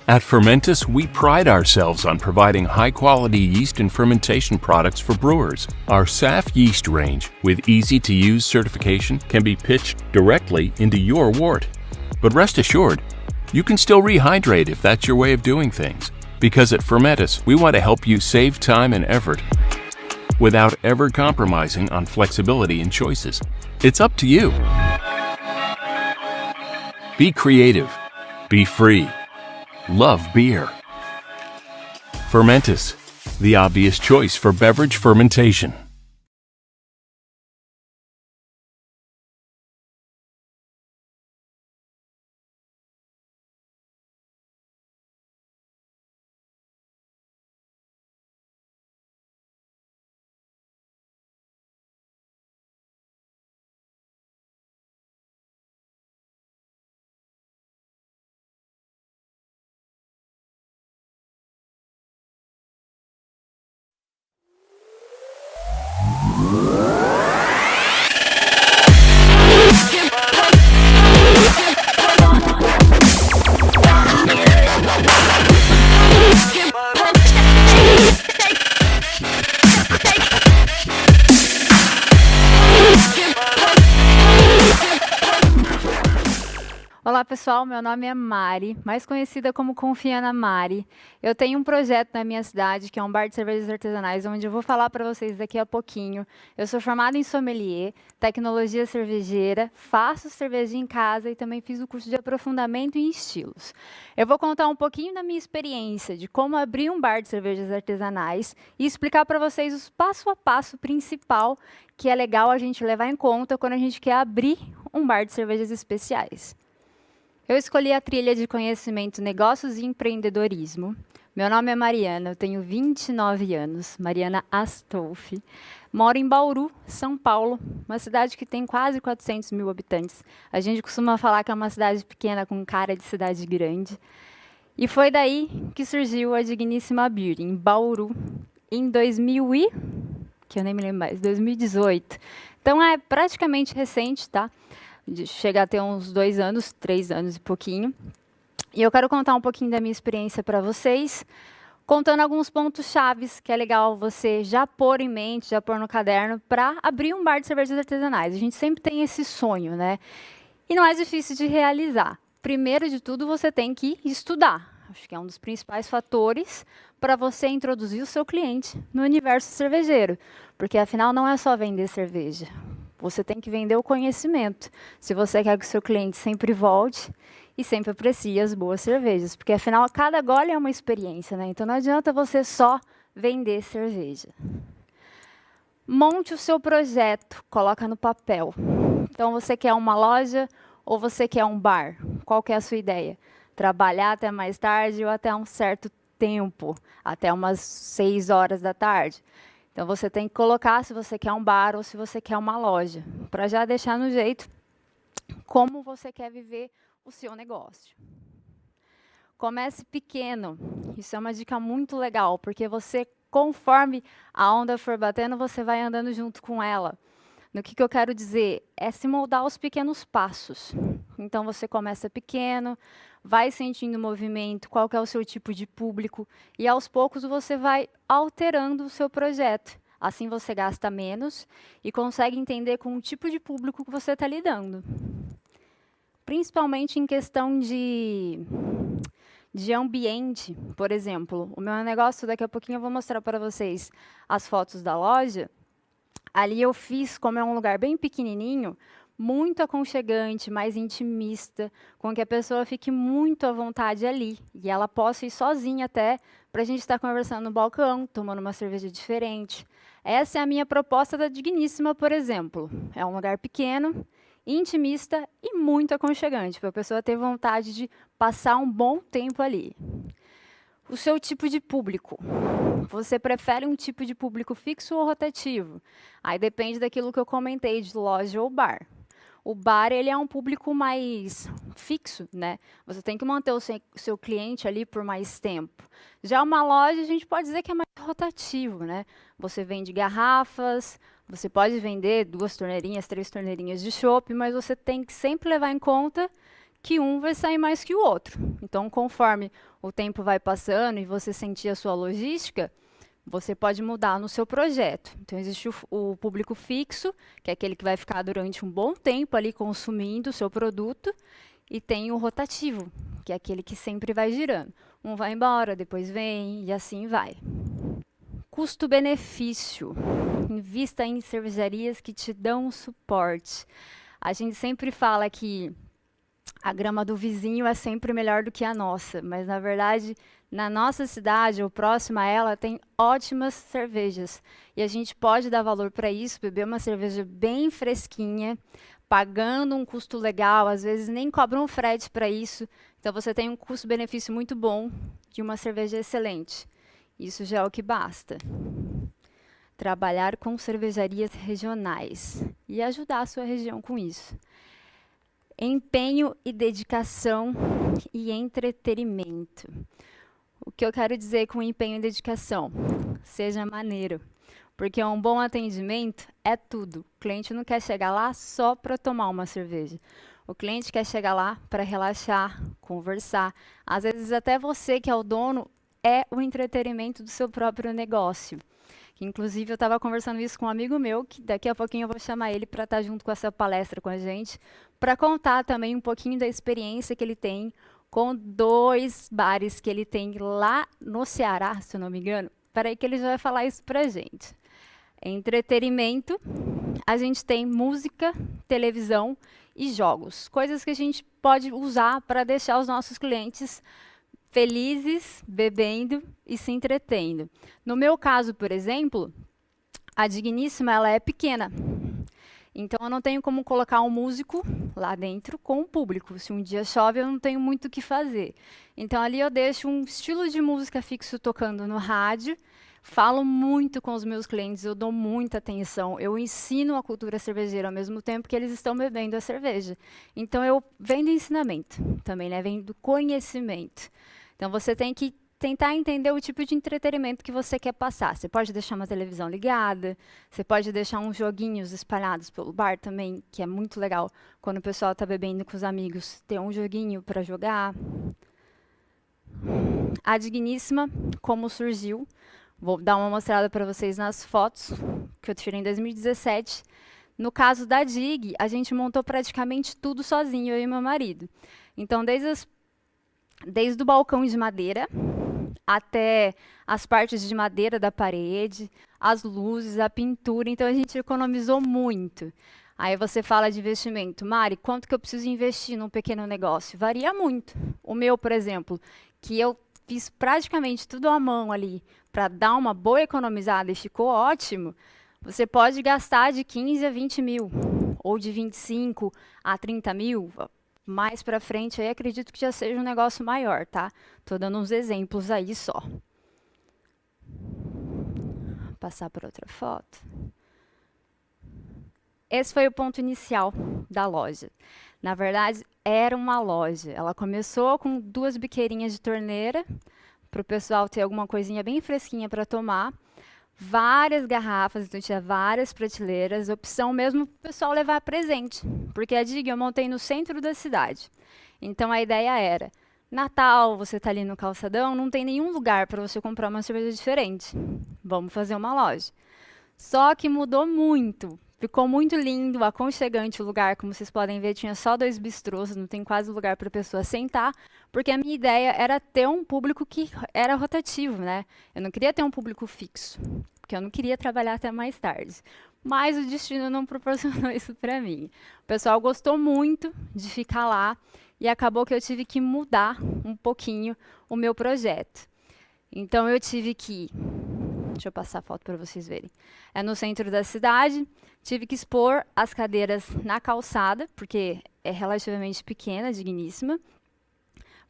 At Fermentis, we pride ourselves on providing high-quality yeast and fermentation products for brewers. Our SAF yeast range, with easy-to-use certification, can be pitched directly into your wort. But rest assured, you can still rehydrate if that's your way of doing things. Because at Fermentis, we want to help you save time and effort without ever compromising on flexibility and choices. It's up to you. Be creative. Be free. Love beer. Fermentis, the obvious choice for beverage fermentation. Olá pessoal, meu nome é Mari, mais conhecida como Confia na Mari. Eu tenho um projeto na minha cidade, que é um bar de cervejas artesanais, onde eu vou falar para vocês daqui a pouquinho. Eu sou formada em sommelier, tecnologia cervejeira, faço cerveja em casa e também fiz o curso de aprofundamento em estilos. Eu vou contar um pouquinho da minha experiência, de como abrir um bar de cervejas artesanais e explicar para vocês o passo a passo principal que é legal a gente levar em conta quando a gente quer abrir um bar de cervejas especiais. Eu escolhi a trilha de conhecimento, negócios e empreendedorismo. Meu nome é Mariana, eu tenho 29 anos, Mariana Astolfi. Moro em Bauru, São Paulo, uma cidade que tem quase 400 mil habitantes. A gente costuma falar que é uma cidade pequena com cara de cidade grande. E foi daí que surgiu a Digníssima Beer, em Bauru, em 2018. Então é praticamente recente, tá? Chega a ter uns 2 anos, 3 anos e pouquinho. E eu quero contar um pouquinho da minha experiência para vocês, contando alguns pontos chaves que é legal você já pôr em mente, já pôr no caderno, para abrir um bar de cervejas artesanais. A gente sempre tem esse sonho, né? E não é difícil de realizar. Primeiro de tudo, você tem que estudar. Acho que é um dos principais fatores para você introduzir o seu cliente no universo cervejeiro. Porque, afinal, não é só vender cerveja. Você tem que vender o conhecimento, se você quer que o seu cliente sempre volte e sempre aprecie as boas cervejas. Porque, afinal, cada gole é uma experiência, né? Então, não adianta você só vender cerveja. Monte o seu projeto, coloca no papel. Então, você quer uma loja ou você quer um bar? Qual que é a sua ideia? Trabalhar até mais tarde ou até um certo tempo, até umas 6 horas da tarde? Então, você tem que colocar se você quer um bar ou se você quer uma loja, para já deixar no jeito como você quer viver o seu negócio. Comece pequeno. Isso é uma dica muito legal, porque você, conforme a onda for batendo, você vai andando junto com ela. No que eu quero dizer? É se moldar aos pequenos passos. Então, você começa pequeno, vai sentindo o movimento, qual que é o seu tipo de público, e aos poucos você vai alterando o seu projeto. Assim você gasta menos e consegue entender com o tipo de público que você está lidando. Principalmente em questão de ambiente, por exemplo. O meu negócio, daqui a pouquinho eu vou mostrar para vocês as fotos da loja. Ali eu fiz, como é um lugar bem pequenininho, muito aconchegante, mais intimista, com que a pessoa fique muito à vontade ali. E ela possa ir sozinha até, para a gente estar conversando no balcão, tomando uma cerveja diferente. Essa é a minha proposta da Digníssima, por exemplo. É um lugar pequeno, intimista e muito aconchegante, para a pessoa ter vontade de passar um bom tempo ali. O seu tipo de público. Você prefere um tipo de público fixo ou rotativo? Aí depende daquilo que eu comentei, de loja ou bar. O bar, ele é um público mais fixo, né? Você tem que manter o seu cliente ali por mais tempo. Já uma loja, a gente pode dizer que é mais rotativo, né? Você vende garrafas, você pode vender 2 torneirinhas, 3 torneirinhas de chopp, mas você tem que sempre levar em conta que um vai sair mais que o outro. Então, conforme o tempo vai passando e você sentir a sua logística, você pode mudar no seu projeto. Então, existe o público fixo, que é aquele que vai ficar durante um bom tempo ali consumindo o seu produto, e tem o rotativo, que é aquele que sempre vai girando. Um vai embora, depois vem, e assim vai. Custo-benefício. Invista em cervejarias que te dão suporte. A gente sempre fala que a grama do vizinho é sempre melhor do que a nossa, mas na verdade, na nossa cidade, ou próxima a ela, tem ótimas cervejas. E a gente pode dar valor para isso, beber uma cerveja bem fresquinha, pagando um custo legal, às vezes nem cobra um frete para isso. Então você tem um custo-benefício muito bom de uma cerveja excelente. Isso já é o que basta. Trabalhar com cervejarias regionais e ajudar a sua região com isso. Empenho e dedicação e entretenimento. O que eu quero dizer com empenho e dedicação? Seja maneiro, porque um bom atendimento é tudo. O cliente não quer chegar lá só para tomar uma cerveja. O cliente quer chegar lá para relaxar, conversar. Às vezes até você que é o dono é o entretenimento do seu próprio negócio. Inclusive, eu estava conversando isso com um amigo meu, que daqui a pouquinho eu vou chamar ele para estar junto com essa palestra com a gente, para contar também um pouquinho da experiência que ele tem com 2 bares que ele tem lá no Ceará, se eu não me engano. Peraí que ele já vai falar isso para a gente. Entretenimento, a gente tem música, televisão e jogos. Coisas que a gente pode usar para deixar os nossos clientes felizes, bebendo e se entretendo. No meu caso, por exemplo, a Digníssima ela é pequena. Então eu não tenho como colocar um músico lá dentro com o público. Se um dia chove, eu não tenho muito o que fazer. Então ali eu deixo um estilo de música fixo tocando no rádio. Falo muito com os meus clientes, eu dou muita atenção. Eu ensino a cultura cervejeira ao mesmo tempo que eles estão bebendo a cerveja. Então eu vendo ensinamento também, né? Vendo conhecimento. Então você tem que tentar entender o tipo de entretenimento que você quer passar. Você pode deixar uma televisão ligada, você pode deixar uns joguinhos espalhados pelo bar também, que é muito legal. Quando o pessoal está bebendo com os amigos, ter um joguinho para jogar. A Digníssima, como surgiu, vou dar uma mostrada para vocês nas fotos que eu tirei em 2017. No caso da Dig, a gente montou praticamente tudo sozinho, eu e meu marido. Então, desde o balcão de madeira até as partes de madeira da parede, as luzes, a pintura. Então, a gente economizou muito. Aí você fala de investimento. Mari, quanto que eu preciso investir num pequeno negócio? Varia muito. O meu, por exemplo, que eu fiz praticamente tudo à mão ali para dar uma boa economizada e ficou ótimo, você pode gastar de 15 a 20 mil, ou de 25 a 30 mil. Mais para frente, aí acredito que já seja um negócio maior, tá? Tô dando uns exemplos aí só. Vou passar para outra foto. Esse foi o ponto inicial da loja. Na verdade, era uma loja. Ela começou com 2 biqueirinhas de torneira, para o pessoal ter alguma coisinha bem fresquinha para tomar. Várias garrafas, então tinha várias prateleiras, opção mesmo para o pessoal levar presente, porque a Dig eu montei no centro da cidade. Então a ideia era, Natal, você está ali no calçadão, não tem nenhum lugar para você comprar uma cerveja diferente. Vamos fazer uma loja. Só que mudou muito. Ficou muito lindo, aconchegante o lugar. Como vocês podem ver, tinha só 2 bistrôs, não tem quase lugar para a pessoa sentar, porque a minha ideia era ter um público que era rotativo, né? Eu não queria ter um público fixo, porque eu não queria trabalhar até mais tarde. Mas o destino não proporcionou isso para mim. O pessoal gostou muito de ficar lá e acabou que eu tive que mudar um pouquinho o meu projeto. Então eu tive que... Deixa eu passar a foto para vocês verem. É no centro da cidade. Tive que expor as cadeiras na calçada, porque é relativamente pequena, digníssima.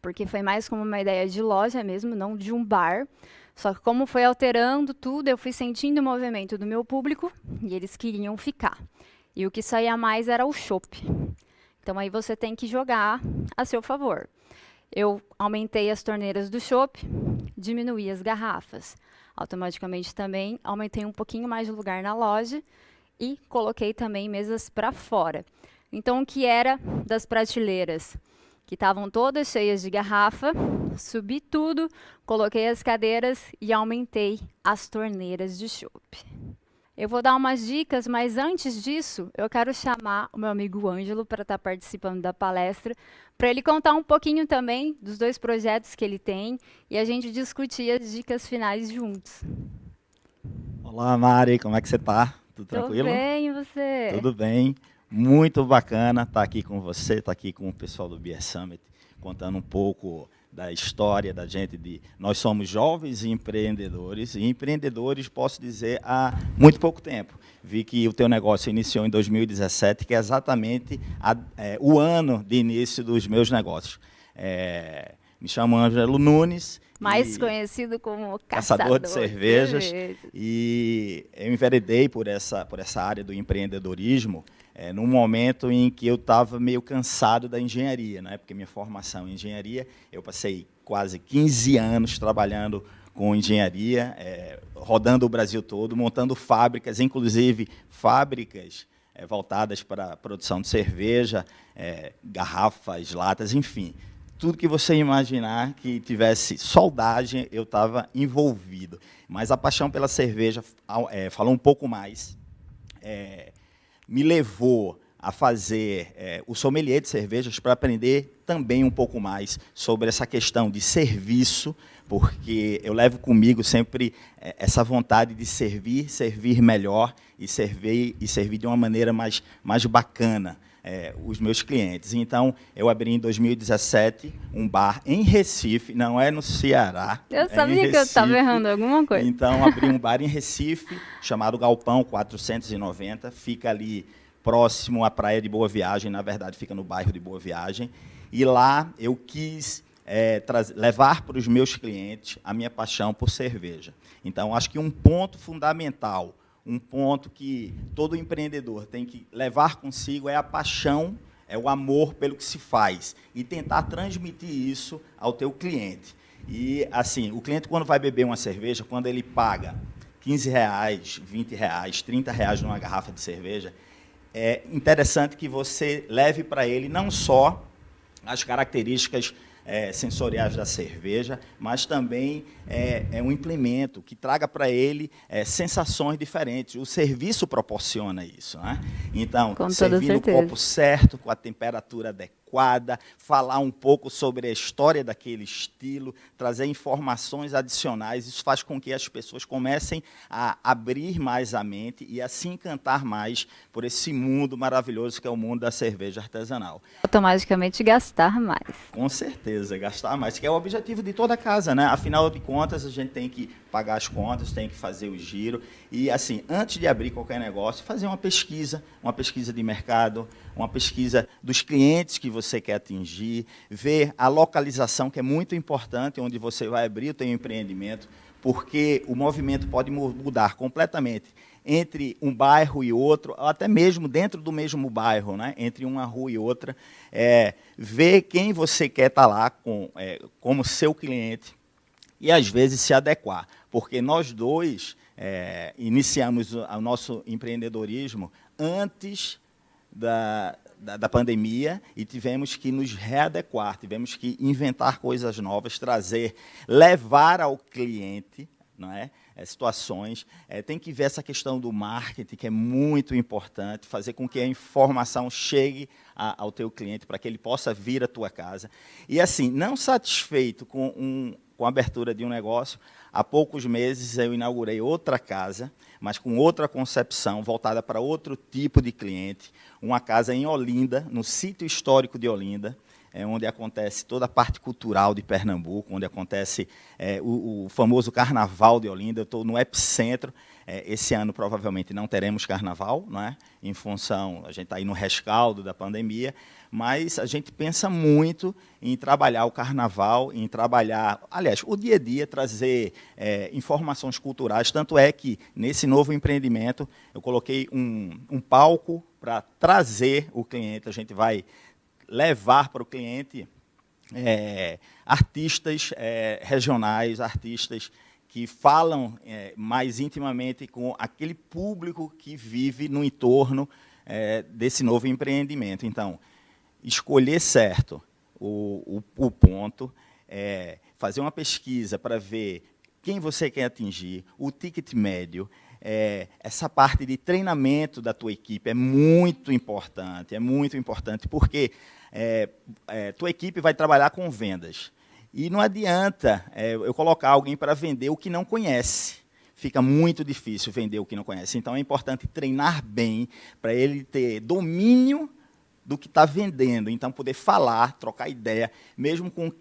Porque foi mais como uma ideia de loja mesmo, não de um bar. Só que como foi alterando tudo, eu fui sentindo o movimento do meu público e eles queriam ficar. E o que saía mais era o chopp. Então aí você tem que jogar a seu favor. Eu aumentei as torneiras do chopp, diminuí as garrafas. Automaticamente também aumentei um pouquinho mais de lugar na loja e coloquei também mesas para fora. Então, o que era das prateleiras? que estavam todas cheias de garrafa, subi tudo, coloquei as cadeiras e aumentei as torneiras de chopp. Eu vou dar umas dicas, mas antes disso, eu quero chamar o meu amigo Ângelo para estar participando da palestra, para ele contar um pouquinho também dos 2 projetos que ele tem e a gente discutir as dicas finais juntos. Olá, Mari, como é que você está? Tudo tranquilo? Tudo bem, e você? Tudo bem. Muito bacana estar aqui com você, estar aqui com o pessoal do Beer Summit, contando um pouco da história da gente. Nós somos jovens empreendedores, e empreendedores, posso dizer, há muito pouco tempo. Vi que o teu negócio iniciou em 2017, que é exatamente o ano de início dos meus negócios. Me chamo Ângelo Nunes. Mais conhecido como caçador de cervejas. E eu enveredei por essa área do empreendedorismo num momento em que eu estava meio cansado da engenharia, né? Porque minha formação em engenharia, eu passei quase 15 anos trabalhando com engenharia, rodando o Brasil todo, montando fábricas, inclusive fábricas voltadas para a produção de cerveja, garrafas, latas, enfim. Tudo que você imaginar que tivesse soldagem, eu estava envolvido. Mas a paixão pela cerveja falou um pouco mais. Me levou a fazer o sommelier de cervejas para aprender também um pouco mais sobre essa questão de serviço, porque eu levo comigo sempre essa vontade de servir melhor e servir de uma maneira mais bacana. Os meus clientes. Então, eu abri em 2017 um bar em Recife, não é no Ceará. Eu sabia que eu estava errando alguma coisa. Então, abri um bar em Recife, chamado Galpão 490, fica ali próximo à Praia de Boa Viagem, na verdade, fica no bairro de Boa Viagem. E lá eu quis levar para os meus clientes a minha paixão por cerveja. Então, acho que um ponto fundamental, um ponto que todo empreendedor tem que levar consigo é a paixão, é o amor pelo que se faz e tentar transmitir isso ao teu cliente. E, assim, o cliente, quando vai beber uma cerveja, quando ele paga R$15, R$20, R$30 numa garrafa de cerveja, é interessante que você leve para ele não só as características sensoriais da cerveja, mas também um implemento que traga para ele sensações diferentes. O serviço proporciona isso, né? Então, servir no copo certo, com a temperatura adequada, falar um pouco sobre a história daquele estilo, trazer informações adicionais, isso faz com que as pessoas comecem a abrir mais a mente e a se encantar mais por esse mundo maravilhoso que é o mundo da cerveja artesanal. Automaticamente gastar mais. Com certeza, gastar mais, que é o objetivo de toda casa, né? Afinal de contas, a gente tem que pagar as contas, tem que fazer o giro. E, assim, antes de abrir qualquer negócio, fazer uma pesquisa de mercado, uma pesquisa dos clientes que você quer atingir, ver a localização, que é muito importante, onde você vai abrir o seu empreendimento, porque o movimento pode mudar completamente entre um bairro e outro, ou até mesmo dentro do mesmo bairro, né? Entre uma rua e outra, ver quem você quer estar lá como seu cliente e, às vezes, se adequar. Porque nós dois iniciamos o nosso empreendedorismo antes da pandemia e tivemos que nos readequar, tivemos que inventar coisas novas, levar ao cliente, não é? Situações. Tem que ver essa questão do marketing, que é muito importante, fazer com que a informação chegue ao teu cliente, para que ele possa vir à tua casa. E, assim, não satisfeito com a abertura de um negócio, há poucos meses eu inaugurei outra casa, mas com outra concepção, voltada para outro tipo de cliente, uma casa em Olinda, no sítio histórico de Olinda, onde acontece toda a parte cultural de Pernambuco, onde acontece o famoso Carnaval de Olinda. Eu estou no epicentro. Esse ano, provavelmente, não teremos carnaval, não é? Em função, a gente está aí no rescaldo da pandemia, mas a gente pensa muito em trabalhar o carnaval, em trabalhar, aliás, o dia a dia, trazer informações culturais. Tanto é que, nesse novo empreendimento, eu coloquei um palco para trazer o cliente. A gente vai levar para o cliente artistas regionais, artistas que falam mais intimamente com aquele público que vive no entorno desse novo empreendimento. Então, escolher certo o ponto, fazer uma pesquisa para ver quem você quer atingir, o ticket médio, essa parte de treinamento da tua equipe é muito importante, porque tua equipe vai trabalhar com vendas. E não adianta eu colocar alguém para vender o que não conhece. Fica muito difícil vender o que não conhece. Então, é importante treinar bem para ele ter domínio do que está vendendo. Então, poder falar, trocar ideia, mesmo com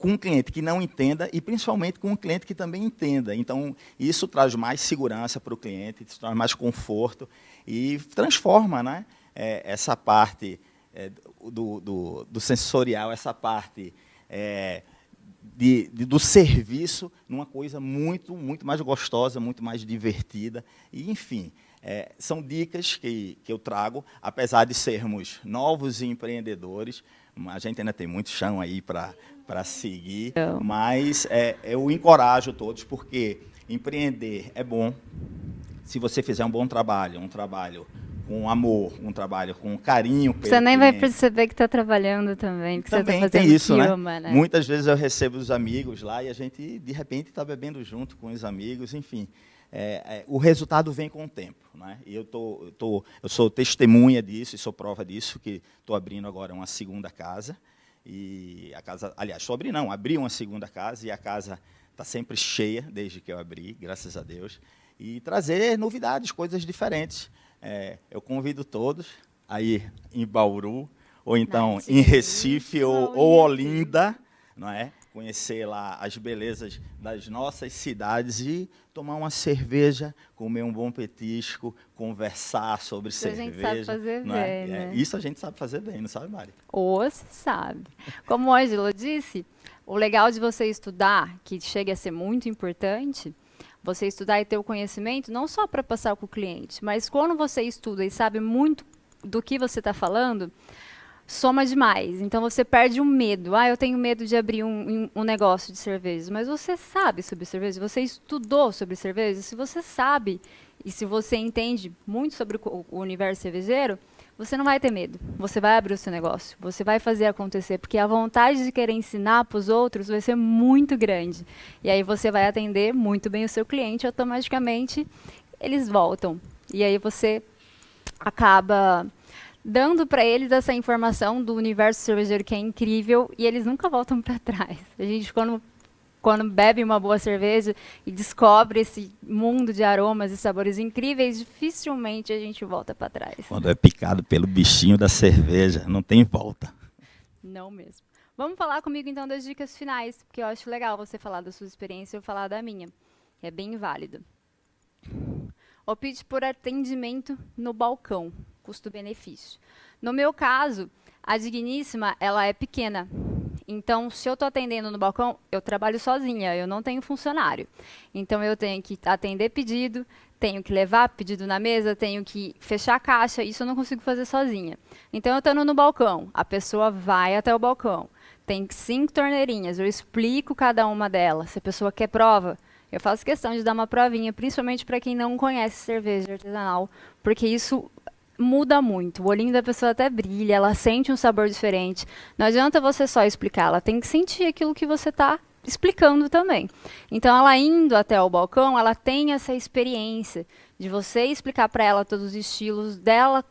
um cliente que não entenda e, principalmente, com um cliente que também entenda. Então, isso traz mais segurança para o cliente, isso traz mais conforto e transforma, né, essa parte do sensorial, essa parte do serviço numa coisa muito mais gostosa, muito mais divertida. E, enfim, são dicas que eu trago, apesar de sermos novos e empreendedores, a gente ainda tem muito chão aí para seguir, mas eu encorajo todos, porque empreender é bom se você fizer um bom trabalho, um trabalho com amor, um trabalho com carinho pelo Você nem cliente. vai perceber que está trabalhando também, que Também você está fazendo tem isso, filma, né? Muitas vezes eu recebo os amigos lá e a gente, de repente, está bebendo junto com os amigos, enfim. O resultado vem com o tempo, né? E eu sou testemunha disso e sou prova disso, que estou abrindo agora uma segunda casa. E a casa, aliás, estou abrindo, não, abri uma segunda casa e a casa está sempre cheia desde que eu abri, graças a Deus. E trazer novidades, coisas diferentes. Eu convido todos a ir em Bauru, ou então em Recife ou Olinda, não é? Conhecer lá as belezas das nossas cidades e tomar uma cerveja, comer um bom petisco, conversar sobre cerveja. A gente sabe fazer não bem, né? Isso a gente sabe fazer bem, não sabe, Mari? Ou se sabe. Como o Ângelo disse, o legal de você estudar, que chega a ser muito importante, você estudar e ter o conhecimento, não só para passar com o cliente, mas quando você estuda e sabe muito do que você está falando, soma demais. Então, você perde o medo. Eu tenho medo de abrir um negócio de cerveja. Mas você sabe sobre cerveja? Você estudou sobre cerveja? Se você sabe e se você entende muito sobre o universo cervejeiro, você não vai ter medo. Você vai abrir o seu negócio. Você vai fazer acontecer. Porque a vontade de querer ensinar para os outros vai ser muito grande. E aí você vai atender muito bem o seu cliente. Automaticamente, eles voltam. E aí você acaba dando para eles essa informação do universo cervejeiro que é incrível e eles nunca voltam para trás. A gente, quando bebe uma boa cerveja e descobre esse mundo de aromas e sabores incríveis, dificilmente a gente volta para trás. Quando é picado pelo bichinho da cerveja, não tem volta. Não mesmo. Vamos falar comigo então das dicas finais, porque eu acho legal você falar da sua experiência e eu falar da minha. É bem válido. Opte por atendimento no balcão. Custo-benefício. No meu caso, a Digníssima, ela é pequena. Então, se eu estou atendendo no balcão, eu trabalho sozinha, eu não tenho funcionário. Então, eu tenho que atender pedido, tenho que levar pedido na mesa, tenho que fechar a caixa, isso eu não consigo fazer sozinha. Então, eu estando no balcão, a pessoa vai até o balcão. Tem 5 torneirinhas, eu explico cada uma delas. Se a pessoa quer prova, eu faço questão de dar uma provinha, principalmente para quem não conhece cerveja artesanal, porque isso muda muito. O olhinho da pessoa até brilha, ela sente um sabor diferente. Não adianta você só explicar, ela tem que sentir aquilo que você está explicando também. Então, ela indo até o balcão, ela tem essa experiência de você explicar para ela todos os estilos, dela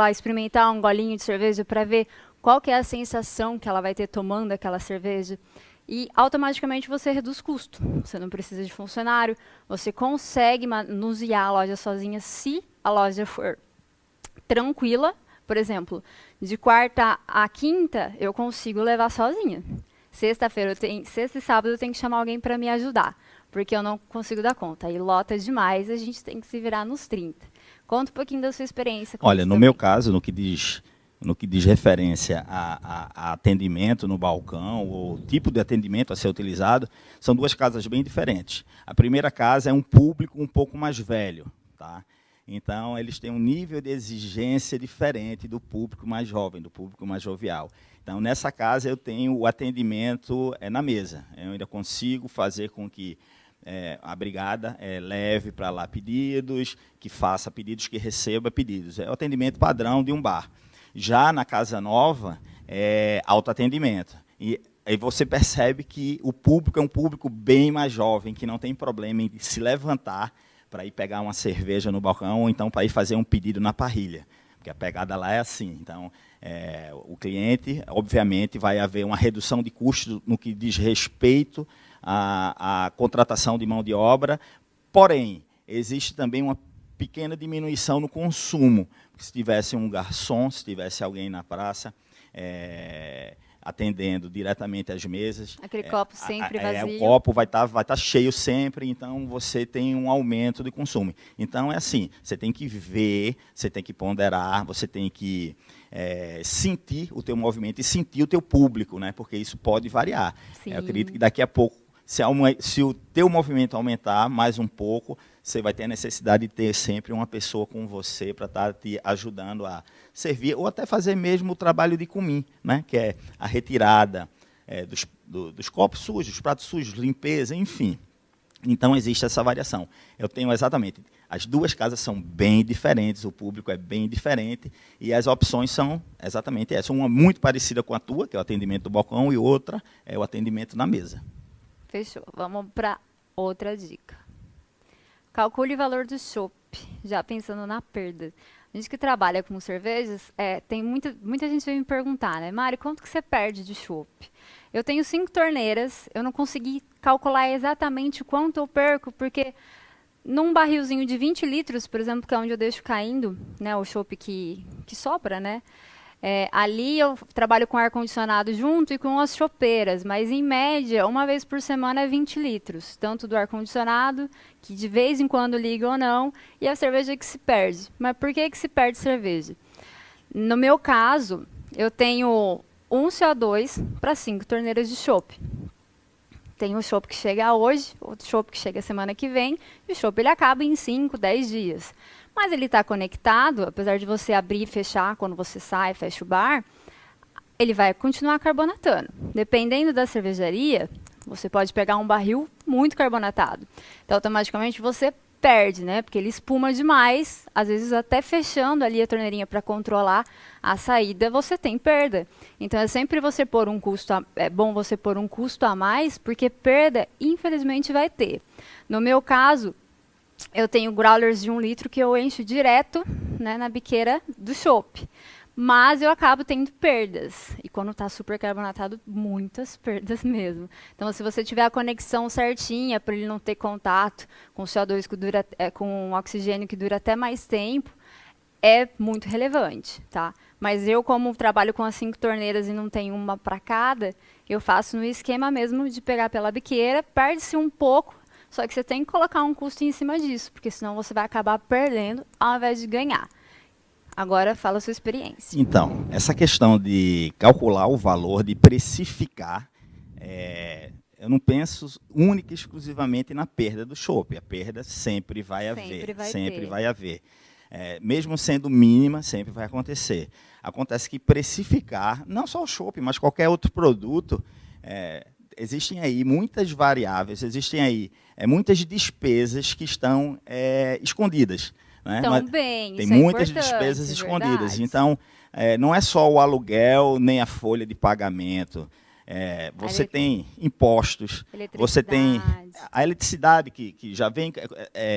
experimentar um golinho de cerveja para ver qual que é a sensação que ela vai ter tomando aquela cerveja. E automaticamente você reduz custo. Você não precisa de funcionário, você consegue manusear a loja sozinha se a loja for tranquila. Por exemplo, de quarta a quinta eu consigo levar sozinha. Sexta e sábado eu tenho que chamar alguém para me ajudar, porque eu não consigo dar conta. Aí lota demais, a gente tem que se virar nos 30. Conta um pouquinho da sua experiência. Olha, no meu caso, no que diz referência a atendimento no balcão, ou tipo de atendimento a ser utilizado, são 2 casas bem diferentes. A primeira casa é um público um pouco mais velho, tá? Então, eles têm um nível de exigência diferente do público mais jovem, do público mais jovial. Então, nessa casa, eu tenho o atendimento na mesa. Eu ainda consigo fazer com que a brigada leve para lá pedidos, que faça pedidos, que receba pedidos. É o atendimento padrão de um bar. Já na casa nova, autoatendimento. E aí você percebe que o público é um público bem mais jovem, que não tem problema em se levantar para ir pegar uma cerveja no balcão ou então para ir fazer um pedido na parrilha. Porque a pegada lá é assim. Então, o cliente, obviamente, vai haver uma redução de custos no que diz respeito à contratação de mão de obra, porém, existe também uma pequena diminuição no consumo. Se tivesse um garçom, se tivesse alguém na praça atendendo diretamente às mesas, Aquele copo sempre vazio. O copo vai tá cheio sempre, então você tem um aumento de consumo. Então, é assim, você tem que ver, você tem que ponderar, você tem que sentir o teu movimento e sentir o teu público, né? Porque isso pode variar. Eu acredito que daqui a pouco, se o teu movimento aumentar mais um pouco, você vai ter a necessidade de ter sempre uma pessoa com você para estar te ajudando a servir, ou até fazer mesmo o trabalho de comim, né? Que é a retirada dos copos sujos, dos pratos sujos, limpeza, enfim. Então, existe essa variação. Eu tenho exatamente... As duas casas são bem diferentes, o público é bem diferente, e as opções são exatamente essas. Uma muito parecida com a tua, que é o atendimento do balcão, e outra é o atendimento na mesa. Fechou. Vamos para outra dica. Calcule o valor do chopp, já pensando na perda. A gente que trabalha com cervejas, tem muita gente vem me perguntar, né? Mari, quanto que você perde de chopp? Eu tenho 5 torneiras, eu não consegui calcular exatamente quanto eu perco, porque num barrilzinho de 20 litros, por exemplo, que é onde eu deixo caindo, né, o chopp que sobra, né? Ali eu trabalho com ar-condicionado junto e com as chopeiras, mas em média, uma vez por semana é 20 litros, tanto do ar-condicionado, que de vez em quando liga ou não, e a cerveja que se perde. Mas por que se perde cerveja? No meu caso, eu tenho um CO2 para 5 torneiras de chopp. Tem o chopp que chega hoje, outro chopp que chega semana que vem, e o chopp ele acaba em 5, 10 dias. Mas ele está conectado, apesar de você abrir e fechar quando você sai, fecha o bar, ele vai continuar carbonatando. Dependendo da cervejaria, você pode pegar um barril muito carbonatado. Então, automaticamente, você perde, né? Porque ele espuma demais, às vezes até fechando ali a torneirinha para controlar a saída, você tem perda. Então, é sempre você pôr um custo, é bom você pôr um custo a mais, porque perda, infelizmente, vai ter. No meu caso, eu tenho growlers de 1 litro que eu encho direto, né, na biqueira do chopp. Mas eu acabo tendo perdas. E quando está super carbonatado, muitas perdas mesmo. Então, se você tiver a conexão certinha para ele não ter contato com CO2 que dura, com oxigênio que dura até mais tempo, é muito relevante, tá? Mas eu, como trabalho com as 5 torneiras e não tenho uma para cada, eu faço no esquema mesmo de pegar pela biqueira, perde-se um pouco, só que você tem que colocar um custo em cima disso, porque senão você vai acabar perdendo ao invés de ganhar. Agora, fala a sua experiência. Então, essa questão de calcular o valor, de precificar, eu não penso única e exclusivamente na perda do chopp. A perda sempre vai haver. Sempre vai haver. Mesmo sendo mínima, sempre vai acontecer. Acontece que precificar, não só o chopp, mas qualquer outro produto, existem aí muitas variáveis, existem aí muitas despesas que estão escondidas. Né? Também, tem muitas despesas escondidas. Então, não é só o aluguel, nem a folha de pagamento. Você tem impostos, você tem a eletricidade, que já vem,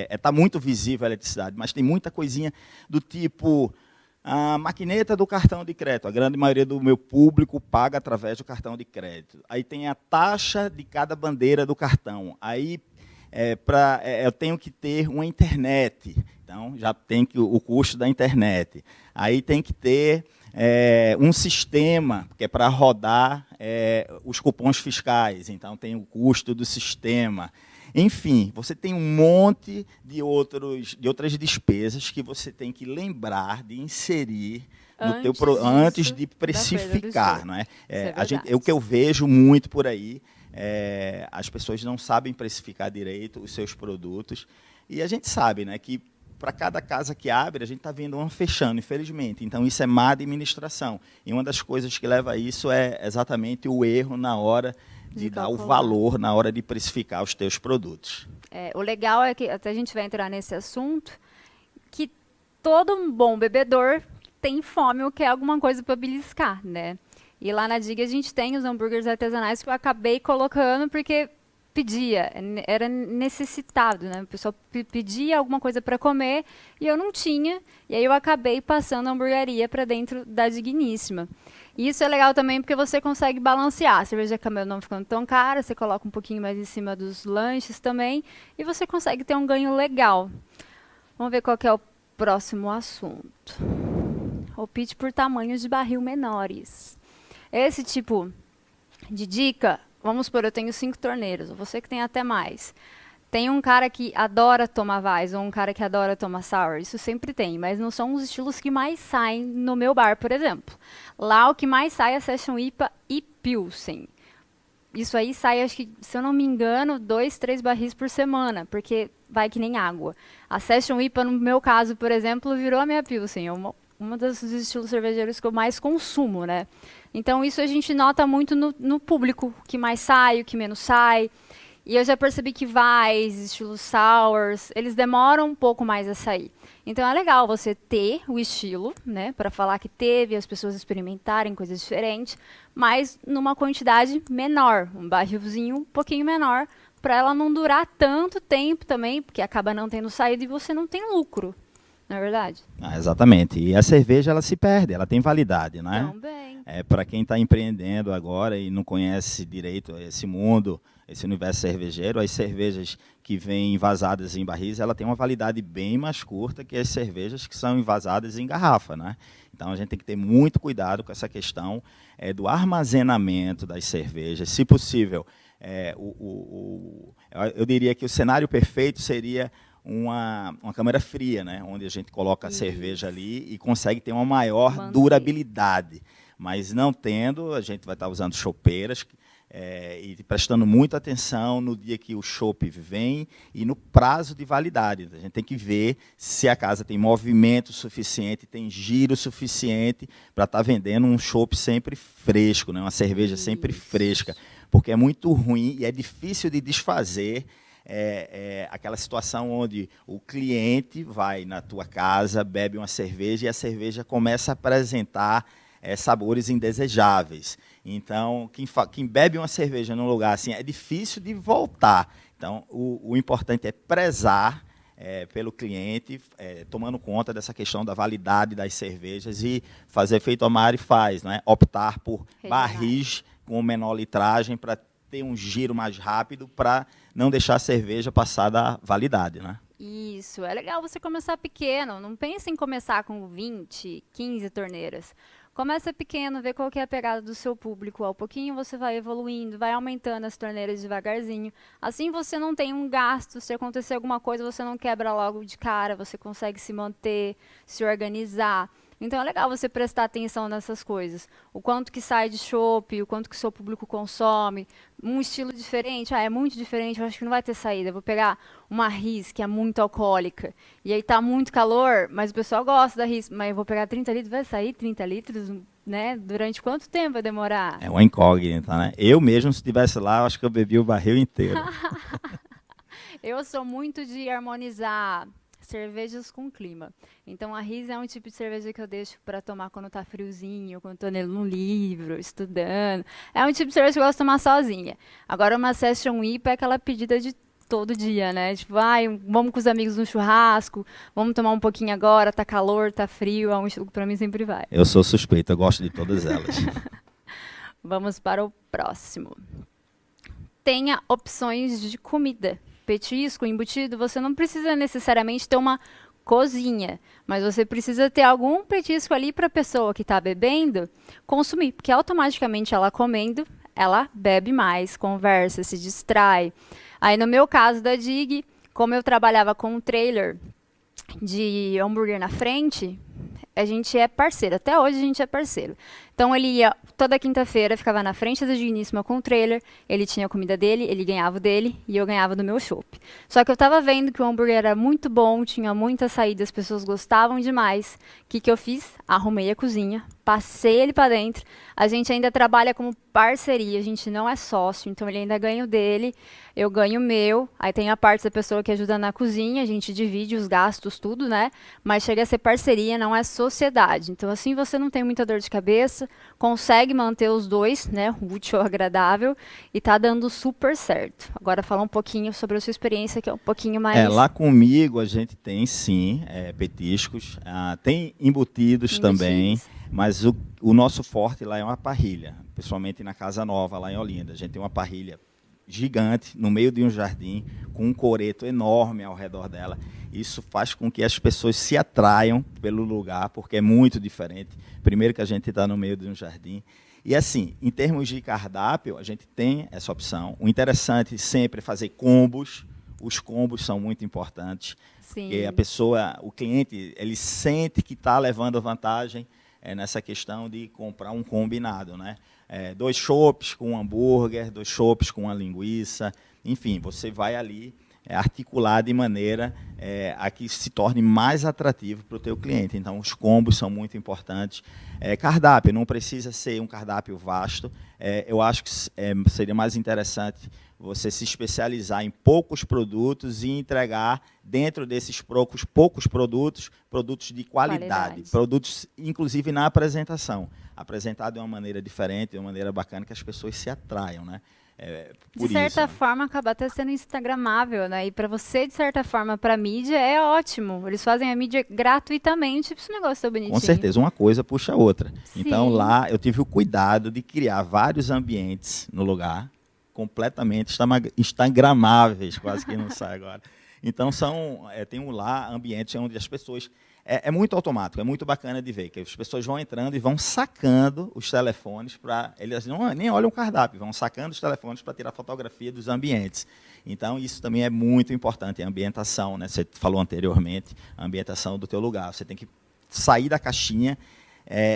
está muito visível a eletricidade, mas tem muita coisinha do tipo a maquineta do cartão de crédito. A grande maioria do meu público paga através do cartão de crédito. Aí tem a taxa de cada bandeira do cartão. Aí eu tenho que ter uma internet. Então, já tem o custo da internet. Aí tem que ter um sistema que é para rodar os cupons fiscais. Então, tem o custo do sistema. Enfim, você tem um monte de outras despesas que você tem que lembrar de inserir antes de precificar. Não é? O que eu vejo muito por aí, as pessoas não sabem precificar direito os seus produtos. E a gente sabe, né, que para cada casa que abre, a gente está vendo uma fechando, infelizmente. Então, isso é má administração. E uma das coisas que leva a isso é exatamente o erro na hora de dar o valor, na hora de precificar os teus produtos. O legal é que, até a gente vai entrar nesse assunto, que todo um bom bebedor tem fome ou quer alguma coisa para beliscar, né? E lá na Dig a gente tem os hambúrgueres artesanais que eu acabei colocando porque pedia, era necessitado, né? O pessoal pedia alguma coisa para comer e eu não tinha. E aí eu acabei passando a hamburgueria para dentro da Digníssima. E isso é legal também porque você consegue balancear. A cerveja Camelo não ficando tão cara, você coloca um pouquinho mais em cima dos lanches também e você consegue ter um ganho legal. Vamos ver qual que é o próximo assunto. Opte por tamanhos de barril menores. Esse tipo de dica, vamos supor, eu tenho 5 torneiras, você que tem até mais. Tem um cara que adora tomar Weiss ou um cara que adora tomar Sour, isso sempre tem, mas não são os estilos que mais saem no meu bar, por exemplo. Lá o que mais sai é Session IPA e Pilsen. Isso aí sai, acho que, se eu não me engano, 2, 3 barris por semana, porque vai que nem água. A Session IPA, no meu caso, por exemplo, virou a minha Pilsen, é uma dos estilos cervejeiros que eu mais consumo, né? Então, isso a gente nota muito no público, o que mais sai, o que menos sai. E eu já percebi que Weiss, estilos sours, eles demoram um pouco mais a sair. Então, é legal você ter o estilo, né? Para falar que teve, as pessoas experimentarem coisas diferentes, mas numa quantidade menor, um barrilzinho um pouquinho menor, para ela não durar tanto tempo também, porque acaba não tendo saída e você não tem lucro. Não é verdade? Exatamente. E a cerveja, ela se perde, ela tem validade, né? Também. Para quem está empreendendo agora e não conhece direito esse mundo, esse universo cervejeiro, as cervejas que vêm envasadas em barris, ela tem uma validade bem mais curta que as cervejas que são envasadas em garrafa, né? Então, a gente tem que ter muito cuidado com essa questão do armazenamento das cervejas. Se possível, eu diria que o cenário perfeito seria uma câmara fria, né? Onde a gente coloca a cerveja ali e consegue ter uma maior durabilidade. Mas não tendo, a gente vai estar usando chopeiras e prestando muita atenção no dia que o chopp vem e no prazo de validade. A gente tem que ver se a casa tem movimento suficiente, tem giro suficiente para estar vendendo um chopp sempre fresco, né? Uma cerveja sempre fresca, porque é muito ruim e é difícil de desfazer. Aquela situação onde o cliente vai na tua casa, bebe uma cerveja e a cerveja começa a apresentar sabores indesejáveis. Então, quem bebe uma cerveja num lugar assim, é difícil de voltar. Então, o importante é prezar pelo cliente, tomando conta dessa questão da validade das cervejas e fazer feito a Mari faz, né? Optar por barris com menor litragem para ter um giro mais rápido para não deixar a cerveja passar da validade, né? Isso, é legal você começar pequeno, não pense em começar com 20, 15 torneiras. Começa pequeno, vê qual que é a pegada do seu público, ao pouquinho você vai evoluindo, vai aumentando as torneiras devagarzinho. Assim você não tem um gasto, se acontecer alguma coisa você não quebra logo de cara, você consegue se manter, se organizar. Então é legal você prestar atenção nessas coisas. O quanto que sai de chopp, o quanto que o seu público consome. Um estilo diferente, é muito diferente, eu acho que não vai ter saída. Eu vou pegar uma Riz, que é muito alcoólica, e aí tá muito calor, mas o pessoal gosta da Riz. Mas eu vou pegar 30 litros, vai sair 30 litros, né? Durante quanto tempo vai demorar? É uma incógnita, né? Eu mesmo, se estivesse lá, eu acho que eu bebi o barril inteiro. Eu sou muito de harmonizar cervejas com clima. Então, a Riz é um tipo de cerveja que eu deixo para tomar quando tá friozinho, quando tô no livro, estudando. É um tipo de cerveja que eu gosto de tomar sozinha. Agora, uma Session IPA é aquela pedida de todo dia, né? Tipo, vamos com os amigos no churrasco, vamos tomar um pouquinho agora, tá calor, tá frio, é um estilo que para mim sempre vai. Eu sou suspeito, eu gosto de todas elas. Vamos para o próximo. Tenha opções de comida. Petisco, embutido, você não precisa necessariamente ter uma cozinha, mas você precisa ter algum petisco ali para a pessoa que está bebendo consumir, porque automaticamente ela comendo, ela bebe mais, conversa, se distrai. Aí no meu caso da Dig, como eu trabalhava com um trailer de hambúrguer na frente, a gente é parceiro, até hoje a gente é parceiro. Então ele ia toda quinta-feira, ficava na frente da Digníssima com o trailer, ele tinha a comida dele, ele ganhava o dele e eu ganhava do meu chopp. Só que eu tava vendo que o hambúrguer era muito bom, tinha muita saída, as pessoas gostavam demais. O que eu fiz? Arrumei a cozinha, passei ele para dentro. A gente ainda trabalha como parceria, a gente não é sócio, então ele ainda ganha o dele, eu ganho o meu. Aí tem a parte da pessoa que ajuda na cozinha, a gente divide os gastos, tudo, né? Mas chega a ser parceria, não é sociedade. Então assim você não tem muita dor de cabeça, consegue manter os dois, né, o útil ao agradável, e tá dando super certo. Agora fala um pouquinho sobre a sua experiência, que é um pouquinho mais... Lá comigo a gente tem sim petiscos, tem embutidos também, mas o nosso forte lá é uma parrilha, principalmente na Casa Nova, lá em Olinda. A gente tem uma parrilha gigante no meio de um jardim, com um coreto enorme ao redor dela. Isso faz com que as pessoas se atraiam pelo lugar, porque é muito diferente. Primeiro que a gente está no meio de um jardim. E assim, em termos de cardápio, a gente tem essa opção. O interessante sempre é fazer combos. Os combos são muito importantes. Sim. Porque a pessoa, o cliente, ele sente que está levando vantagem nessa questão de comprar um combinado, né? 2 chopps com um hambúrguer, 2 chopps com uma linguiça, enfim, você vai ali articular de maneira a que se torne mais atrativo para o teu cliente. Então, os combos são muito importantes. Cardápio, não precisa ser um cardápio vasto. Eu acho que seria mais interessante você se especializar em poucos produtos e entregar dentro desses poucos produtos de qualidade. Produtos, inclusive, na apresentação. Apresentar de uma maneira diferente, de uma maneira bacana, que as pessoas se atraiam, né? De certa forma, acaba até sendo instagramável, né? E para você, de certa forma, para a mídia, é ótimo. Eles fazem a mídia gratuitamente, esse negócio tão bonitinho. Com certeza, uma coisa puxa a outra. Sim. Então, lá, eu tive o cuidado de criar vários ambientes no lugar, completamente instagramáveis, quase que não sai agora. Então, tem lá ambientes onde as pessoas... É muito automático, é muito bacana de ver, que as pessoas vão entrando e vão sacando os telefones para... Eles nem olham o cardápio, vão sacando os telefones para tirar fotografia dos ambientes. Então, isso também é muito importante, a ambientação, né? Você falou anteriormente, a ambientação do teu lugar. Você tem que sair da caixinha.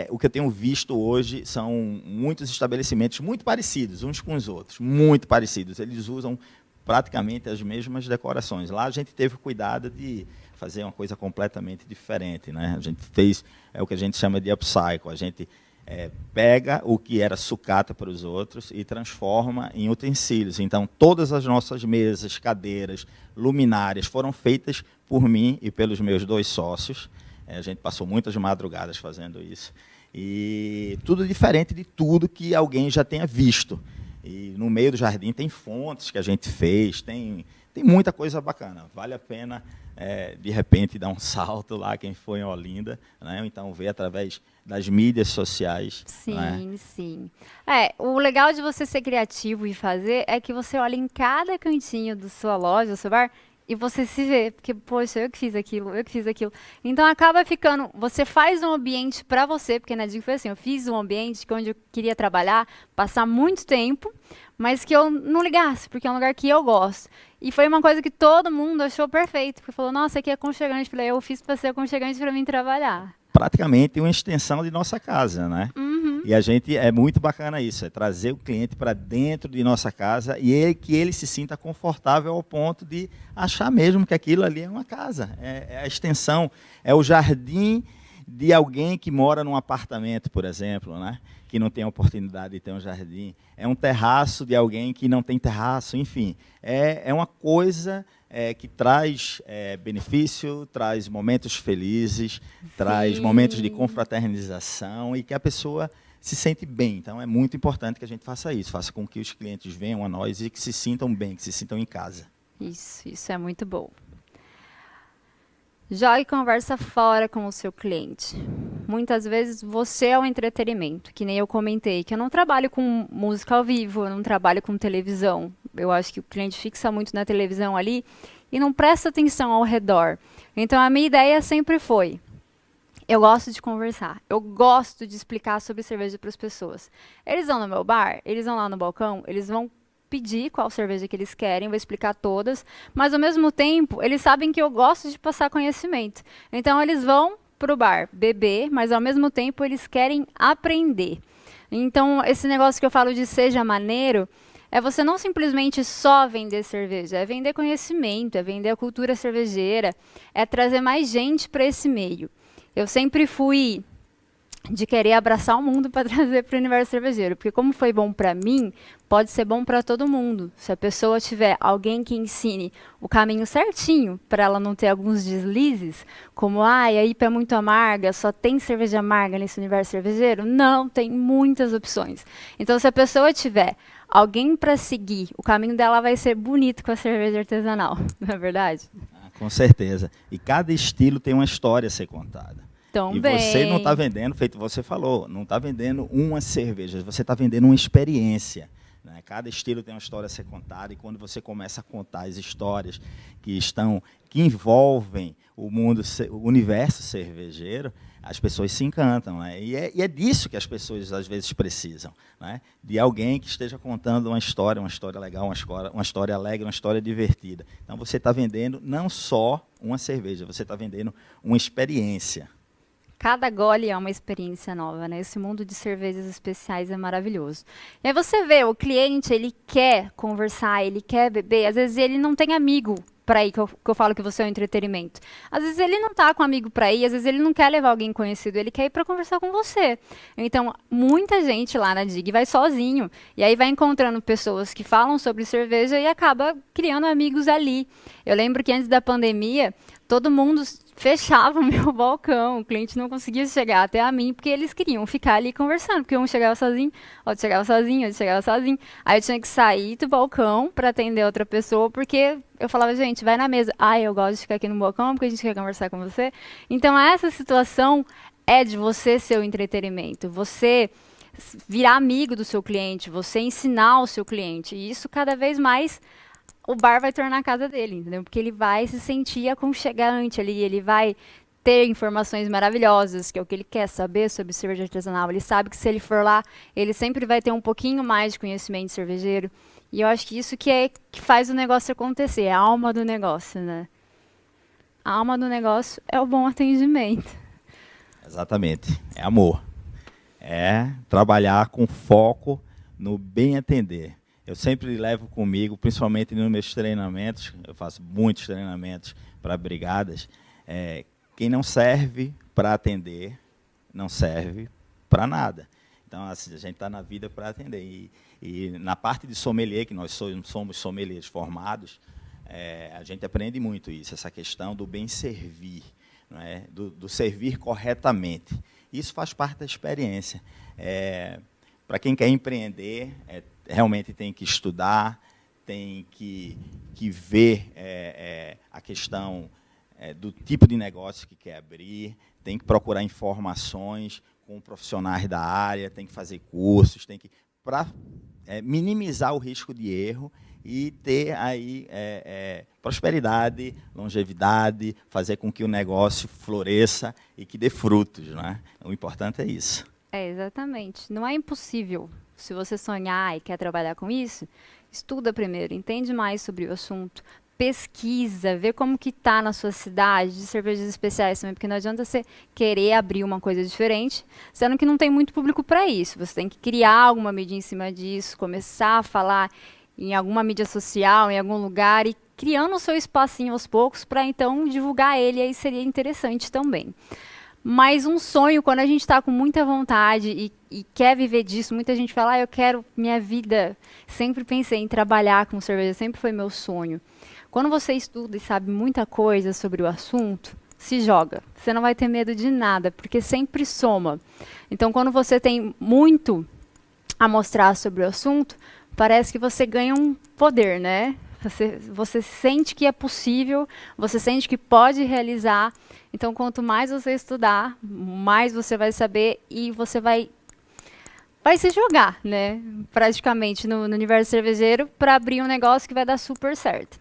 O que eu tenho visto hoje são muitos estabelecimentos muito parecidos, uns com os outros, muito parecidos. Eles usam praticamente as mesmas decorações. Lá a gente teve cuidado de fazer uma coisa completamente diferente, né? A gente fez o que a gente chama de upcycle. A gente pega o que era sucata para os outros e transforma em utensílios. Então, todas as nossas mesas, cadeiras, luminárias foram feitas por mim e pelos meus 2 sócios. A gente passou muitas madrugadas fazendo isso. E tudo diferente de tudo que alguém já tenha visto. E no meio do jardim tem fontes que a gente fez, tem muita coisa bacana. Vale a pena, de repente, dar um salto lá, quem for em Olinda, né? Então, ver através das mídias sociais. Sim, né? sim. O legal de você ser criativo e fazer é que você olha em cada cantinho da sua loja, do seu bar, e você se vê, porque, poxa, eu que fiz aquilo. Então, acaba ficando, você faz um ambiente para você, porque na Digo foi assim, eu fiz um ambiente onde eu queria trabalhar, passar muito tempo, mas que eu não ligasse, porque é um lugar que eu gosto. E foi uma coisa que todo mundo achou perfeito, porque falou, nossa, aqui é aconchegante. Eu falei, eu fiz para ser aconchegante para mim trabalhar. Praticamente uma extensão de nossa casa, né? Uhum. E a gente, é muito bacana isso, trazer o cliente para dentro de nossa casa e que ele se sinta confortável ao ponto de achar mesmo que aquilo ali é uma casa. É a extensão, é o jardim de alguém que mora num apartamento, por exemplo, né? Que não tem a oportunidade de ter um jardim. É um terraço de alguém que não tem terraço, enfim. É uma coisa que traz benefício, traz momentos felizes, traz momentos de confraternização e que a pessoa se sente bem. Então, é muito importante que a gente faça isso, faça com que os clientes venham a nós e que se sintam bem, que se sintam em casa. Isso é muito bom. Jogue conversa fora com o seu cliente. Muitas vezes você é o entretenimento, que nem eu comentei, que eu não trabalho com música ao vivo, eu não trabalho com televisão. Eu acho que o cliente fixa muito na televisão ali e não presta atenção ao redor. Então, a minha ideia sempre foi, eu gosto de conversar, eu gosto de explicar sobre cerveja para as pessoas. Eles vão no meu bar, eles vão lá no balcão, eles vão pedir qual cerveja que eles querem, vou explicar todas, mas ao mesmo tempo, eles sabem que eu gosto de passar conhecimento. Então, eles vão para o bar beber, mas ao mesmo tempo eles querem aprender. Então, esse negócio que eu falo de seja maneiro, é você não simplesmente só vender cerveja, é vender conhecimento, é vender a cultura cervejeira, é trazer mais gente para esse meio. Eu sempre fui de querer abraçar o mundo para trazer para o universo cervejeiro. Porque como foi bom para mim, pode ser bom para todo mundo. Se a pessoa tiver alguém que ensine o caminho certinho, para ela não ter alguns deslizes, como, a IPA é muito amarga, só tem cerveja amarga nesse universo cervejeiro? Não, tem muitas opções. Então, se a pessoa tiver alguém para seguir, o caminho dela vai ser bonito com a cerveja artesanal, não é verdade? Com certeza. E cada estilo tem uma história a ser contada. Também. E você não está vendendo, feito você falou, não está vendendo uma cerveja, você está vendendo uma experiência. Né? Cada estilo tem uma história a ser contada, e quando você começa a contar as histórias que envolvem o mundo, o universo cervejeiro, as pessoas se encantam. Né? E é disso que as pessoas às vezes precisam, né? De alguém que esteja contando uma história legal, uma história alegre, uma história divertida. Então você está vendendo não só uma cerveja, você está vendendo uma experiência. Cada gole é uma experiência nova, né? Esse mundo de cervejas especiais é maravilhoso. E aí você vê, o cliente, ele quer conversar, ele quer beber, às vezes ele não tem amigo para ir, que eu falo que você é um entretenimento. Às vezes ele não tá com amigo para ir, às vezes ele não quer levar alguém conhecido, ele quer ir para conversar com você. Então, muita gente lá na DIG vai sozinho, e aí vai encontrando pessoas que falam sobre cerveja e acaba criando amigos ali. Eu lembro que antes da pandemia, todo mundo fechava o meu balcão, o cliente não conseguia chegar até a mim, porque eles queriam ficar ali conversando, porque um chegava sozinho, outro chegava sozinho, outro chegava sozinho. Aí eu tinha que sair do balcão para atender outra pessoa, porque eu falava, gente, vai na mesa. Eu gosto de ficar aqui no balcão, porque a gente quer conversar com você. Então, essa situação é de você ser o entretenimento, você virar amigo do seu cliente, você ensinar o seu cliente. E isso cada vez mais o bar vai tornar a casa dele, entendeu? Porque ele vai se sentir aconchegante ali, ele vai ter informações maravilhosas, que é o que ele quer saber sobre cerveja artesanal. Ele sabe que se ele for lá, ele sempre vai ter um pouquinho mais de conhecimento cervejeiro. E eu acho que isso que faz o negócio acontecer, é a alma do negócio, né? A alma do negócio é o bom atendimento. Exatamente, é amor. É trabalhar com foco no bem atender. Eu sempre levo comigo, principalmente nos meus treinamentos, eu faço muitos treinamentos para brigadas, quem não serve para atender, não serve para nada. Então, assim, a gente está na vida para atender. E na parte de sommelier, que nós somos sommeliers formados, a gente aprende muito isso, essa questão do bem servir, né? do servir corretamente. Isso faz parte da experiência. Para quem quer empreender, realmente tem que estudar, tem que ver a questão do tipo de negócio que quer abrir, tem que procurar informações com profissionais da área, tem que fazer cursos, para minimizar o risco de erro e ter aí prosperidade, longevidade, fazer com que o negócio floresça e que dê frutos, né? O importante é isso. Exatamente. Não é impossível. Se você sonhar e quer trabalhar com isso, estuda primeiro, entende mais sobre o assunto, pesquisa, vê como que está na sua cidade, de cervejas especiais também, porque não adianta você querer abrir uma coisa diferente, sendo que não tem muito público para isso. Você tem que criar alguma mídia em cima disso, começar a falar em alguma mídia social, em algum lugar, e criando o seu espacinho aos poucos para então divulgar ele, aí seria interessante também. Mas um sonho, quando a gente está com muita vontade e quer viver disso, muita gente fala, eu quero minha vida, sempre pensei em trabalhar com cerveja, sempre foi meu sonho. Quando você estuda e sabe muita coisa sobre o assunto, se joga. Você não vai ter medo de nada, porque sempre soma. Então, quando você tem muito a mostrar sobre o assunto, parece que você ganha um poder, né? Você sente que é possível, você sente que pode realizar. Então, quanto mais você estudar, mais você vai saber e você vai se jogar, né? Praticamente no universo cervejeiro para abrir um negócio que vai dar super certo.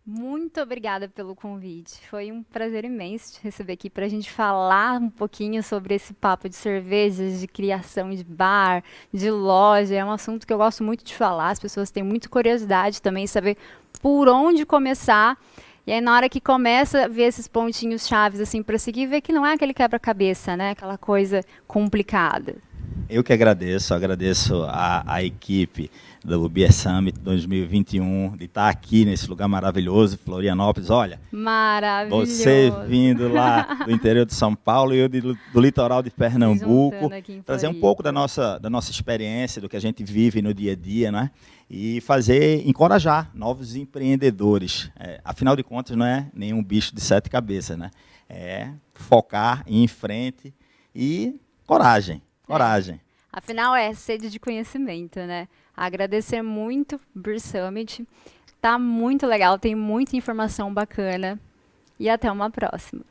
Muito obrigada pelo convite. Foi um prazer imenso te receber aqui para a gente falar um pouquinho sobre esse papo de cervejas, de criação de bar, de loja. É um assunto que eu gosto muito de falar. As pessoas têm muita curiosidade também, saber por onde começar. E aí, na hora que começa a ver esses pontinhos chaves assim para seguir, ver que não é aquele quebra-cabeça, né? Aquela coisa complicada. Eu que agradeço a equipe do Beer Summit 2021, de estar aqui nesse lugar maravilhoso, Florianópolis. Olha, Maravilhoso. você vindo lá do interior de São Paulo e eu do litoral de Pernambuco, trazer um pouco da nossa experiência, do que a gente vive no dia a dia, né? E encorajar novos empreendedores. Afinal de contas, não é nenhum bicho de 7 cabeças, né? É focar, ir em frente e coragem. Afinal, é sede de conhecimento, né? Agradecer muito Beer Summit. Tá muito legal, tem muita informação bacana. E até uma próxima.